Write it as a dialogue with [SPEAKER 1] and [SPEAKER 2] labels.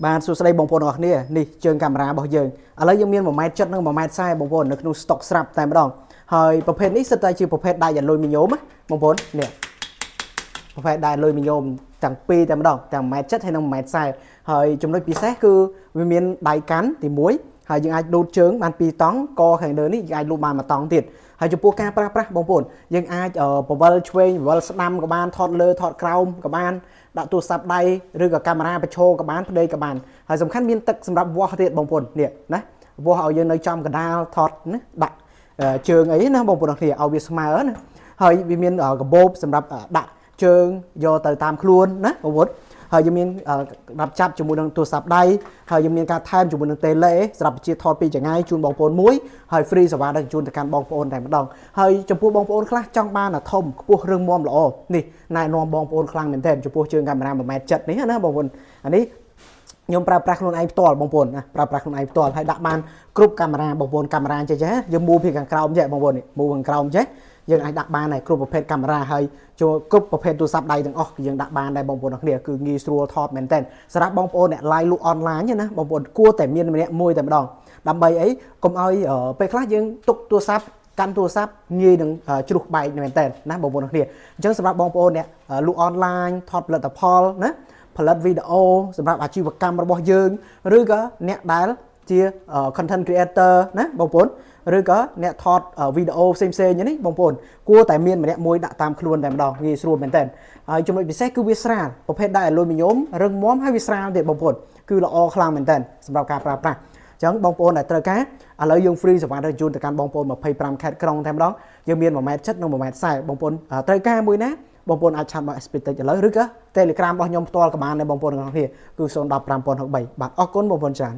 [SPEAKER 1] បាទសួស្តីបងប្អូនអរគ្នានេះជើងកាមេរ៉ារបស់យើងឥឡូវយើងមាន1ម៉ែត្រចិត្តនិង1ម៉ែត្រ40បងប្អូននៅក្នុង stock ស្រាប់តែម្ដងហើយប្រភេទនេះសិតតែជាប្រភេទដៃអាលុយមីញ៉ូមបងប្អូននេះប្រភេទដៃអាលុយមីញ៉ូមទាំងពីរតែម្ដងទាំង1ម៉ែត្រចិត្តហើយនិង1ម៉ែត្រ40ហើយចំណុចពិសេសគឺវាមានដៃកាន់ទី1ហើយយើងអាចដូតជើងបាន2តង់កខាងលើនេះយើងអាចលូតបាន1តង់ទៀតហើយចំពោះការប្រើប្រាស់បងប្អូនយើងអាចបវលឆ្វេងបវលស្ដាំក៏បានថតលើថតក្រោមក៏បានដាក់ទូរស័ព្ទដៃឬក៏កាមេរ៉ាប្រឈរក៏បានផ្ដេកក៏បានហើយសំខាន់មានទឹកសម្រាប់វាស់ទៀតបងប្អូននេះណាវាស់ឲ្យយើងនៅចំកណ្ដាលថតណាដាក់ជើងអីណាបងប្អូនគ្នាឲ្យវាស្មើណាហើយវាមានកាបូបសម្រាប់ដាក់ជើងយកទៅតាមខ្លួនណាបងប្អូនហើយយើងមានដាក់ចាប់ជាមួយនឹងទូរស័ព្ទដៃហើយយើងមានការថែមជាមួយនឹងតេឡេសម្រាប់ជាថតពីចង្ងាយជូនបងប្អូនមួយហើយ free សេវាដឹកជញ្ជូនទៅកាន់បងប្អូនតែម្ដងហើយចំពោះបងប្អូនខ្លះចង់បានធំខ្ពស់រឹងមាំល្អនេះណែនាំបងប្អូនខ្លាំងមែនទែនចំពោះជើងកាមេរ៉ា1ម៉ែត្រចិត្តនេះណាបងប្អូនអានេះខ្ញុំប្រើប្រាស់ខ្លួនឯងផ្ទាល់បងប្អូនណាប្រើប្រាស់ខ្លួនឯងផ្ទាល់ហើយដាក់បានគ្រប់កាមេរ៉ាបងប្អូនកាមេរ៉ាចេះយើងមូពីខាងក្រោមចេះបងប្អូននេះមូខាងក្រោមចេះយើងអាចដាក់បានហើយគ្រប់ប្រភេទកាមេរ៉ាហើយចូលគ្រប់ប្រភេទទូរស័ព្ទដៃទាំងអស់យើងដាក់បានដែរបងប្អូនអរគ្នាគឺងាយស្រួលថតមែនទែនសម្រាប់បងប្អូនអ្នក live លក់អនឡាញណាបងប្អូនគួរតែមានម្នាក់មួយតែម្ដងដើម្បីអីកុំឲ្យពេលខ្លះយើងទុកទូរស័ព្ទកាន់ទូរស័ព្ទងាយនឹងជ្រុះបែកមែនទែនណាបងប្អូនអរគ្នាអញ្ចឹងសម្រាប់បងប្អូនអ្នកលក់អនឡាញថតផលិតផលណាផលិតវីដេអូសម្រាប់អាជីវកម្មរបស់យើងឬក៏អ្នកដែលជា content creator ណាបងប្អូនឬក៏អ្នកថតវីដេអូផ្សេងៗនេះបងប្អូនគួរតែមានម្នាក់មួយដាក់តាមខ្លួនតែម្ដងងាយស្រួលមែនតើហើយចំណុចពិសេសគឺវាស្រាលប្រភេទដៃអាលុយមីញ៉ូមរឹងមាំហើយវាស្រាលទៀតបងប្អូនគឺល្អខ្លាំងមែនតើសម្រាប់ការប្រើប្រាស់អញ្ចឹងបងប្អូនដែលត្រូវការឥឡូវយើង free សេវាដឹកជញ្ជូនទៅកាន់បងប្អូន25ខេត្តក្រុងតែម្ដងយើងមាន1ម៉ែត្រចិត្តនិង1ម៉ែត្រ40បងប្អូនត្រូវការមួយណាបងប្អូនអាចឆាតមក Speedtech ឥឡូវឬក៏ Telegram របស់ខ្ញុំផ្ទាល់ក៏បានដែរបងប្អូនទាំងអស់គ្នាគឺ010 5063បាទអរគុណបងប្អូនច្រើន